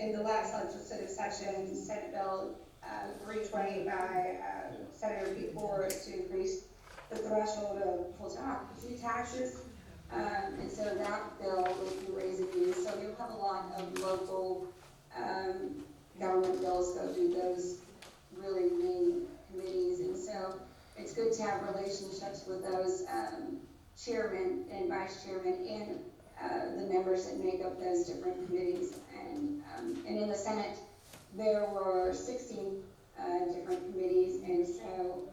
in the last legislative session, Senate Bill 320 by Senator Pete Boris to increase the threshold of full-time occupancy taxes. And so that bill would be raising these. So you'll have a lot of local government bills go through those really main committees. And so it's good to have relationships with those chairman and vice chairman and the members that make up those different committees. And in the Senate, there were 16 different committees, and so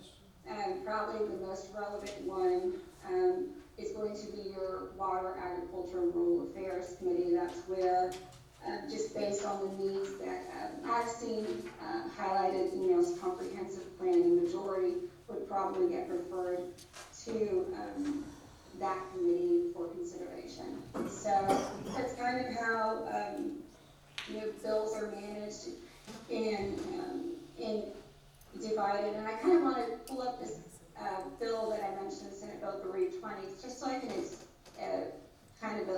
probably the most relevant one is going to be your Water, Agriculture, and Rural Affairs Committee. That's where, just based on the needs that I've seen highlighted in your comprehensive plan, the majority would probably get referred to that committee for consideration. So that's kind of how bills are managed and divided. And I kind of want to pull up this bill that I mentioned, Senate Bill 320, just so I can kind of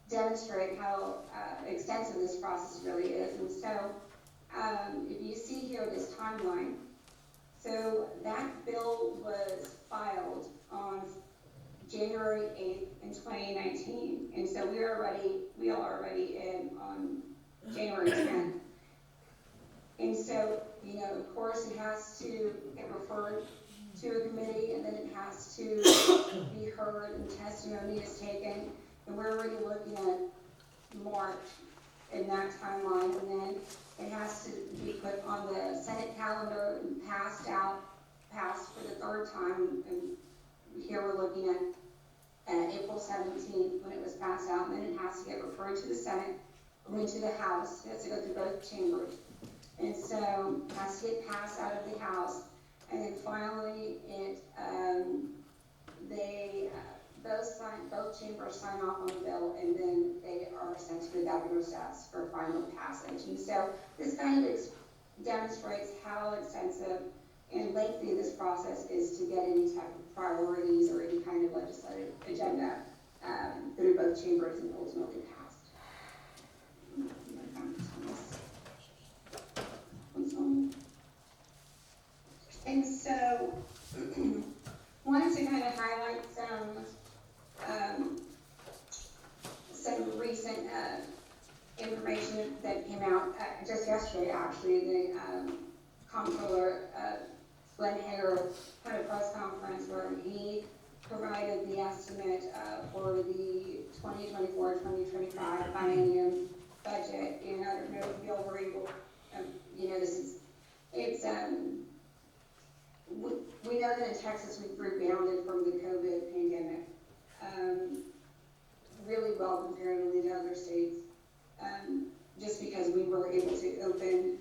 demonstrate how extensive this process really is. And so if you see here this timeline, so that bill was filed on January 8th in 2019, and so we are already in on January 10th. And so, of course, it has to get referred to a committee, and then it has to be heard, and testimony is taken, and we're already looking at March in that timeline, and then it has to be put on the Senate calendar and passed for the third time, and here we're looking at April 17th when it was passed out, and then it has to get referred to the Senate, then to the House. It has to go through both chambers. And so it has to get passed out of the House, and then finally both chambers sign off on the bill, and then they are sent to the governor's desk for final passage. And so this kind of demonstrates how extensive and lengthy this process is to get any type of priorities or any kind of legislative agenda through both chambers and ultimately passed. And so, wanted to kind of highlight some recent information that came out just yesterday. Actually, the comptroller Glenn Hager had a press conference where he provided the estimate for the 2024-2025 biennium budget. And I don't know if y'all were able, we know that in Texas we've rebounded from the COVID pandemic really well comparatively to other states, just because we were able to open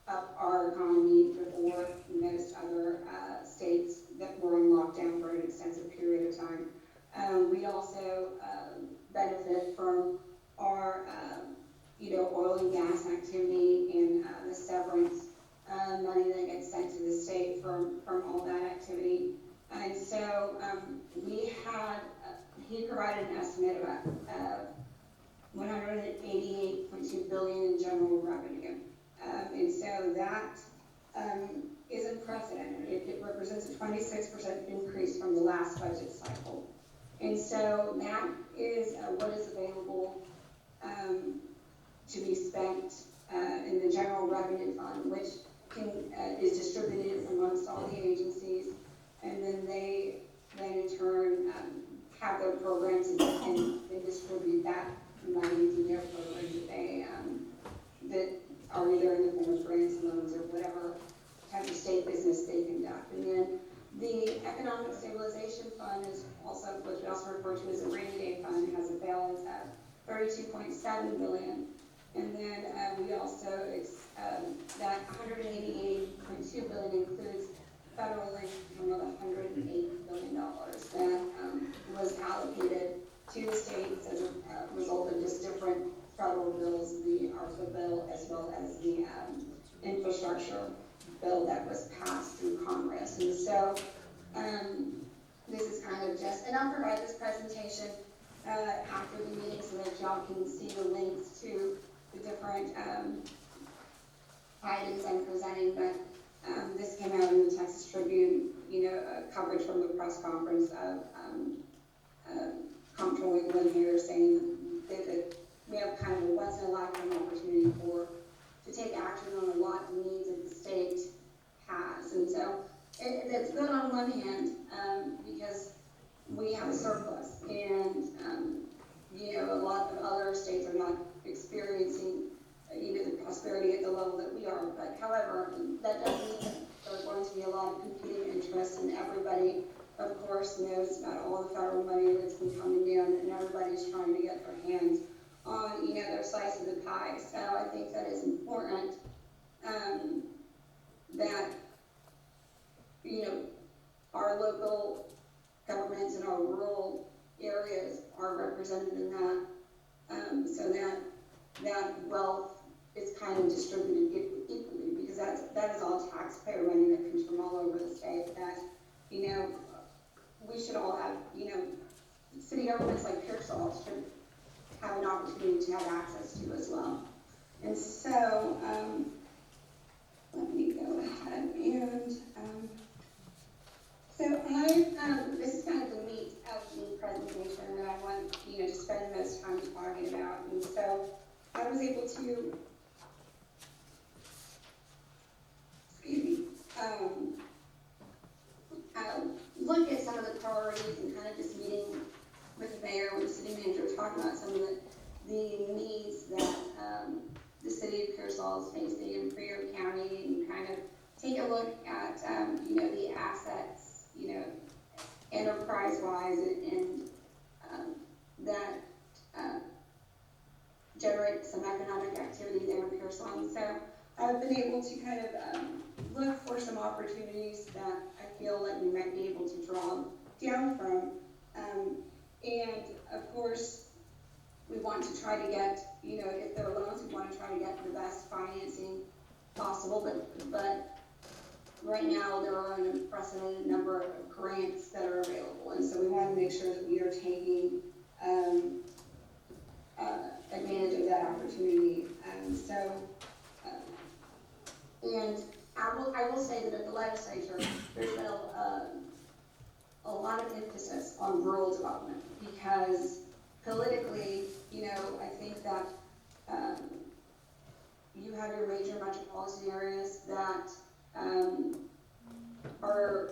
up our economy before most other states that were in lockdown for an extensive period of time. We also benefit from our oil and gas activity and the severance money that gets sent to the state from all that activity. And so he provided an estimate of $188.2 billion in general revenue. And so that is unprecedented. It represents a 26% increase from the last budget cycle. And so that is what is available to be spent in the general revenue fund, which is distributed amongst all the agencies, and then they in turn have their programs and distribute that money through their programs that are either in the form of grants, loans, or whatever type of state business they conduct. And then the Economic Stabilization Fund is also, which we also refer to as a rainy day fund, has a balance of $32.7 billion. And then we also, that $188.2 billion includes federal income of $108 billion that was allocated to the states as a result of just different federal bills, the ARPA bill, as well as the infrastructure bill that was passed through Congress. And so this is kind of just, and I'll provide this presentation after the meeting so that y'all can see the links to the items I'm presenting, but this came out in the Texas Tribune, coverage from the press conference of Comptroller Lynn here saying that we have kind of a once in a lifetime opportunity to take action on a lot of needs that the state has. And so that's good on one hand, because we have a surplus, and a lot of other states are not experiencing the prosperity at the level that we are. But however, that doesn't mean that there's going to be a lot of competing interests, and everybody, of course, knows about all the federal money that's been coming down, and everybody's trying to get their hands on their slice of the pie. So I think that is important, that our local governments and our rural areas are represented in that, so that wealth is kind of distributed equally, because that is all taxpayer money that comes from all over the state that we should all have. City governments like Pearsall should have an opportunity to have access to as well. And so let me go ahead and so this is kind of the meat of the presentation that I want to spend the most time talking about. And so I was able to look at some of the priorities and kind of just meeting with the mayor, with the city manager, talking about some of the needs that the city of Pearsall is facing in Prairie County, and kind of take a look at the assets, enterprise-wise, and that generate some economic activity there in Pearsall. So I've been able to kind of look for some opportunities that I feel like we might be able to draw down from. And of course, we want to try to get, if there are loans, we want to try to get the best financing possible, but right now there are an unprecedented number of grants that are available, and so we want to make sure that we are taking advantage of that opportunity. And I will say that at the legislature, there's been a lot of emphasis on rural development, because politically, I think that you have your major metropolitan areas that are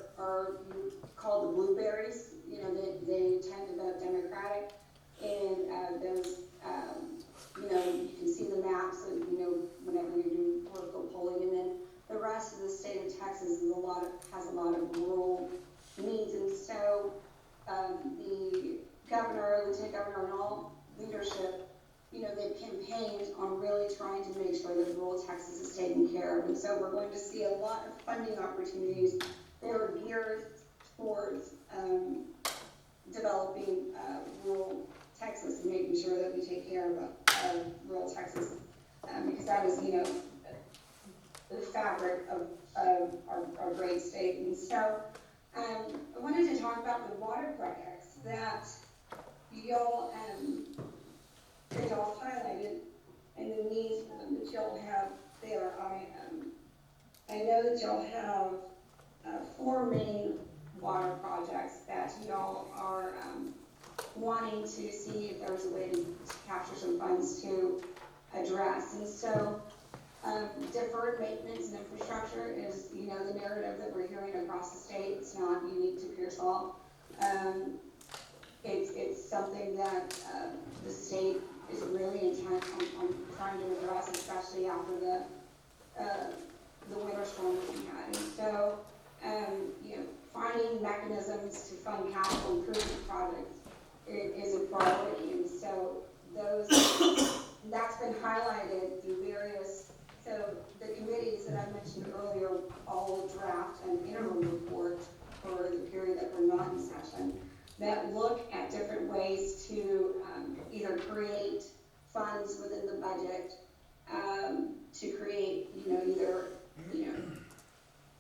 called the blueberries. They tend to vote Democratic, and those, you can see the maps of, whenever you do political polling, and then the rest of the state of Texas has a lot of rural needs. And so the governor, lieutenant governor, and all leadership, they've campaigned on really trying to make sure that rural Texas is taken care of. And so we're going to see a lot of funding opportunities that are geared towards developing rural Texas and making sure that we take care of rural Texas, because that is, the fabric of our great state. And so I wanted to talk about the water projects that y'all highlighted, and the needs that y'all have there. I know that y'all have 4 main water projects that y'all are wanting to see if there's a way to capture some funds to address. And so deferred maintenance and infrastructure is, the narrative that we're hearing across the state. It's not unique to Pearsall. It's something that the state is really intent on trying to address, especially after the winter storm that we had. And so, finding mechanisms to fund capital improvement projects is a priority. And so that's been highlighted through various, so the committees that I mentioned earlier all draft an interim report for the period that we're not in session, that look at different ways to either create funds within the budget, to create, either,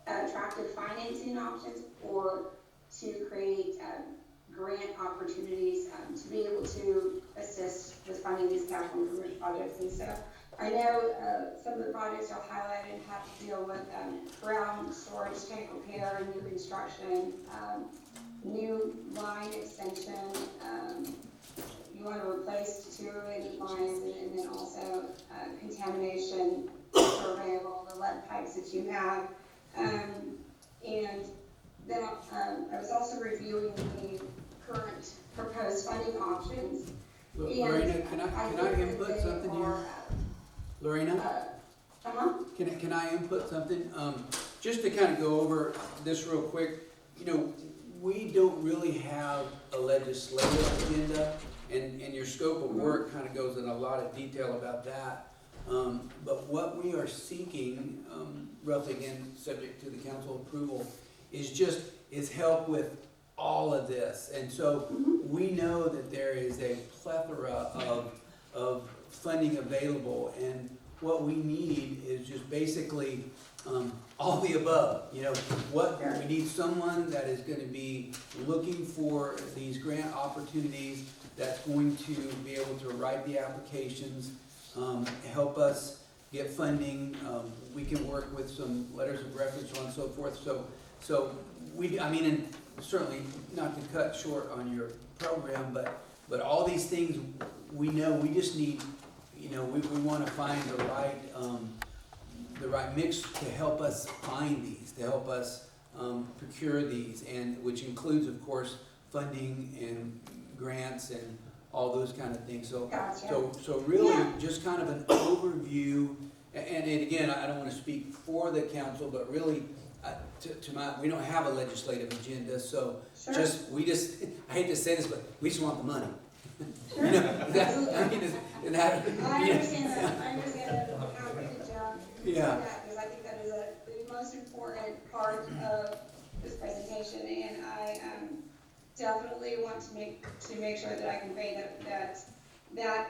attractive financing options, or to create grant opportunities to be able to assist with funding these capital improvement projects. And so I know some of the projects are highlighted have to deal with ground storage tank repair, new construction, new line extension. You want to replace 2 related lines, and then also contamination survey of all the lead pipes that you have. And then I was also reviewing the current proposed funding options. Lorena, can I input something here? Lorena? Can I input something? Just to kind of go over this real quick, you know, we don't really have a legislative agenda, and your scope of work kind of goes in a lot of detail about that. But what we are seeking, roughly again, subject to the council approval, is help with all of this. And so we know that there is a plethora of funding available, and what we need is just basically all the above. You know, we need someone that is going to be looking for these grant opportunities, that's going to be able to write the applications, help us get funding. We can work with some letters of reference, so on and so forth. So I mean, and certainly not to cut short on your program, but all these things we know, we just need, you know, we want to find the right mix to help us find these, to help us procure these, and which includes, of course, funding and grants and all those kind of things. So, Gotcha. so really, just kind of an overview. And again, I don't want to speak for the council, but really, we don't have a legislative agenda. So Sure. I hate to say this, but we just want the money. Sure. You know, I mean, I understand that. I understand that. I'm happy to jump into that, because I think that is the most important part of this presentation, and I definitely want to make sure that I convey that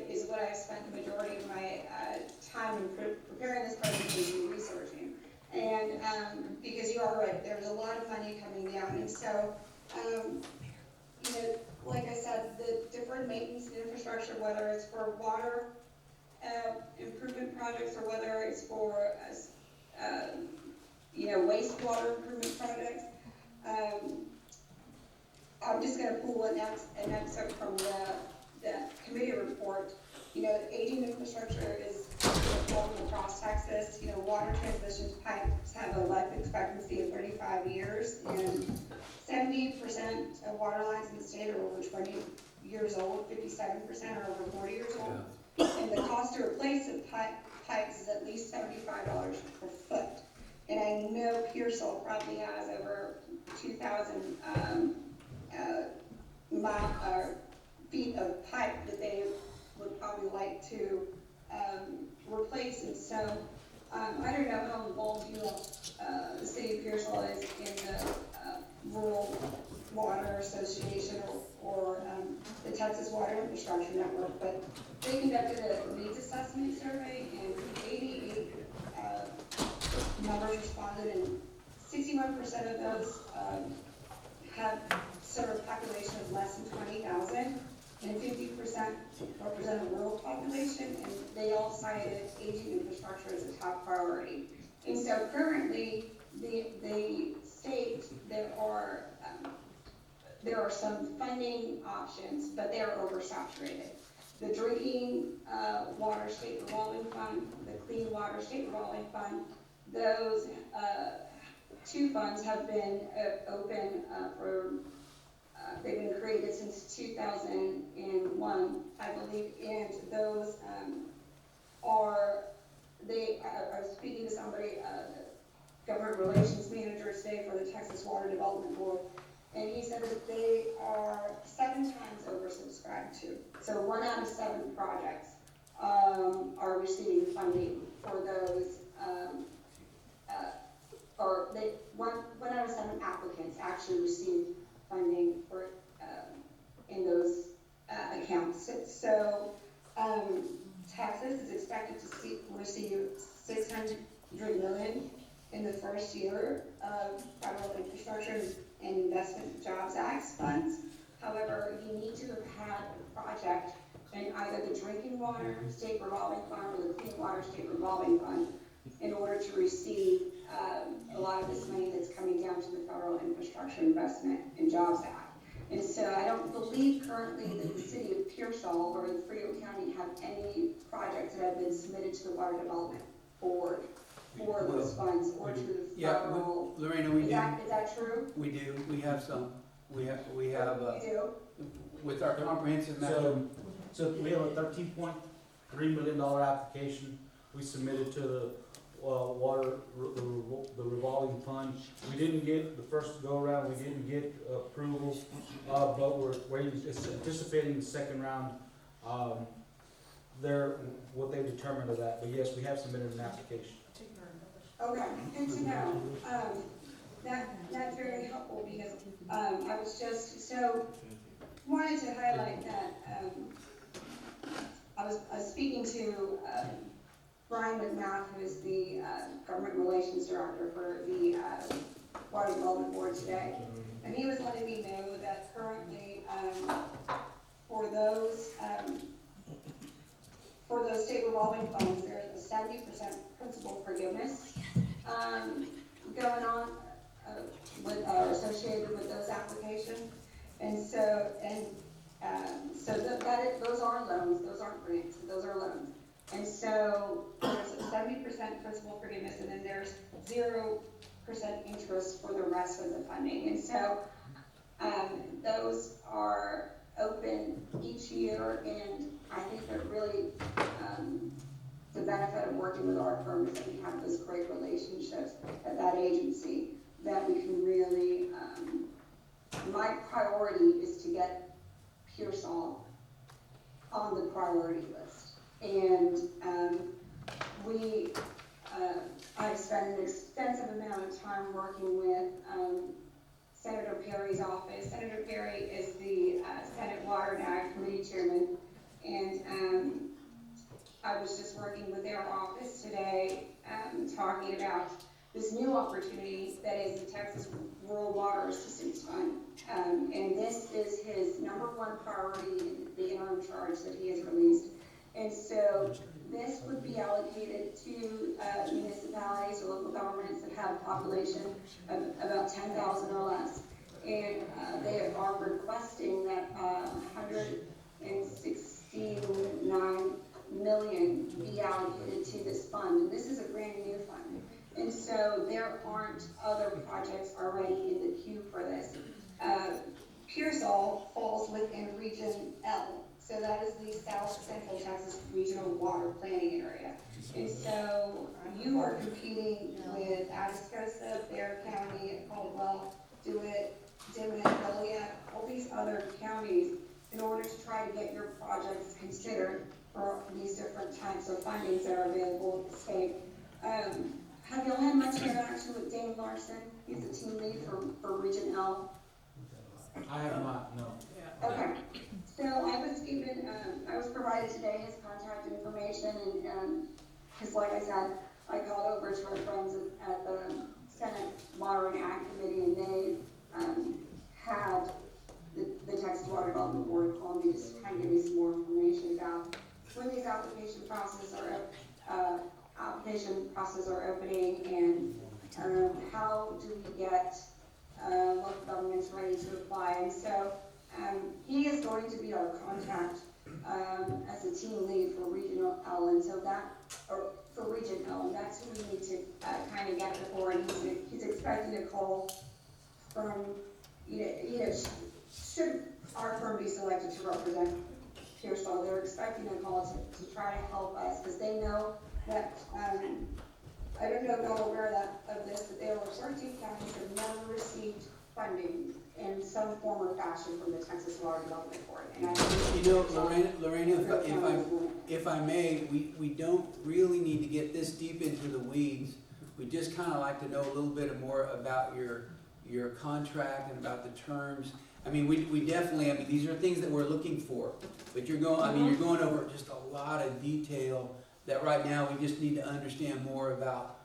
is what I've spent the majority of my time in preparing this presentation, researching. And because you are right, there's a lot of funding coming down, and so you know, like I said, the different maintenance and infrastructure, whether it's for water improvement projects or whether it's for you know, wastewater improvement projects. I'm just going to pull an excerpt from the committee report. You know, aging infrastructure is evolving across Texas. You know, water transmission pipes have a life expectancy of 35 years, and 70% of water lines in the state are over 20 years old, 57% are over 40 years old. Yeah. And the cost to replace the pipes is at least $75 per foot. And I know Pearsall probably has over 2,000 feet of pipe that they would probably like to replace. And so I don't know how involved the city of Pearsall is in the Rural Water Association or the Texas Water Infrastructure Network, but they conducted a needs assessment survey, and 88 members responded, and 61% of those have serve a population of less than 20,000, and 50% represent a rural population, and they all cited aging infrastructure as a top priority. And so currently, the state, there are some funding options, but they are oversaturated. The Drinking Water State Revolving Fund, the Clean Water State Revolving Fund, those two funds have been open they've been created since 2001, I believe, and those I was speaking to somebody, government relations manager today for the Texas Water Development Board, and he said that they are 7 times oversubscribed to. So 1 out of 7 projects are receiving funding for those, one out of 7 applicants actually received funding for in those accounts. So Texas is expected to receive $600 million in the first year of federal infrastructure and investment jobs act funds. However, you need to have had a project in either the drinking water state revolving fund or the clean water state revolving fund in order to receive a lot of this money that's coming down to the Federal Infrastructure Investment and Jobs Act. And so I don't believe currently that the city of Pearsall or the Frio County have any projects that have been submitted to the Water Development Board for those funds or to the Yeah, federal. Lorena, we Is do, that true? we do, we have some, we have, You do? with our comprehensive master. So we have a $13.3 million application we submitted to the the revolving fund. We didn't get the first go around, we didn't get approval, but we're waiting, it's anticipating the second round. What they determined of that, but yes, we have submitted an application. Okay, good to know. That's very helpful because, I was just, so, wanted to highlight that, I was speaking to, Brian McMath, who is the, Government Relations Director for the, Water Development Board today. And he was letting me know that currently, for those state revolving funds, there is a 70% principal forgiveness, going on, associated with those applications. And so, those are loans, those aren't grants, those are loans. And so there's a 70% principal forgiveness, and then there's 0% interest for the rest of the funding. And so those are open each year, and I think that really the benefit of working with our firm is that we have those great relationships at that agency that we can really, my priority is to get Pearsall on the priority list. And I've spent an extensive amount of time working with Senator Perry's office. Senator Perry is the Senate Water and Ag Committee Chairman, and I was just working with their office today, talking about this new opportunity that is the Texas Rural Water Assistance Fund. And this is his #1 priority in the interim charge that he has released. And so this would be allocated to municipalities or local governments that have a population of about 10,000 or less. And they are requesting that $169 million be allocated to this fund. And this is a brand new fund. And so there aren't other projects already in the queue for this. Pearsall falls within Region L. So that is the South Central Texas Regional Water Planning Area. And so you are competing with Atascosa, Bexar County, Caldwell, DeWitt, Dimmitt, Joliet, all these other counties in order to try to get your projects considered for these different types of fundings that are available at the state. Have y'all had much interaction with Dane Larson? He's the team lead for Region L. I have not, no. Okay, so I was provided today his contact information, and because like I said, I called over to our friends at the Senate Water and Ag Committee, and they had the Texas Water Development Board call me just to kind of give me some more information about when these application processes are opening, and how do we get local governments ready to apply. And so he is going to be our contact as a team lead for Regional L, and so for Region L, and that's who we need to kind of get before. And he's expecting a call from, should our firm be selected to represent Pearsall, they're expecting a call to try to help us, because they know that, I don't know if y'all are aware of this, but there are 13 counties that have never received funding in some form or fashion from the Texas Water Development Board. And I think Lorena, if I may, we don't really need to get this deep into the weeds. We just kind of like to know a little bit more about your contract and about the terms. I mean, we definitely, these are things that we're looking for, but you're going over just a lot of detail that right now we just need to understand more about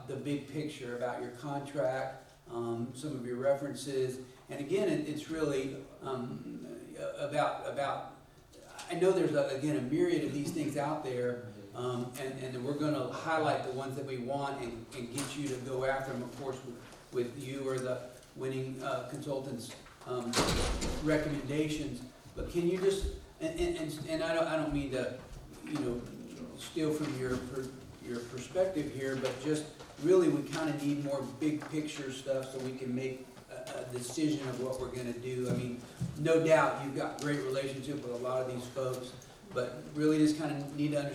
the big picture, about your contract, some of your references, and again, it's really about. I know there's, again, a myriad of these things out there, and we're gonna highlight the ones that we want and get you to go after them, of course, with you or the winning consultant's recommendations. But can you just, and I don't mean to, steal from your perspective here, but just really we kind of need more big picture stuff so we can make a decision of what we're gonna do. I mean, no doubt you've got great relationship with a lot of these folks, but really just kind of need to understand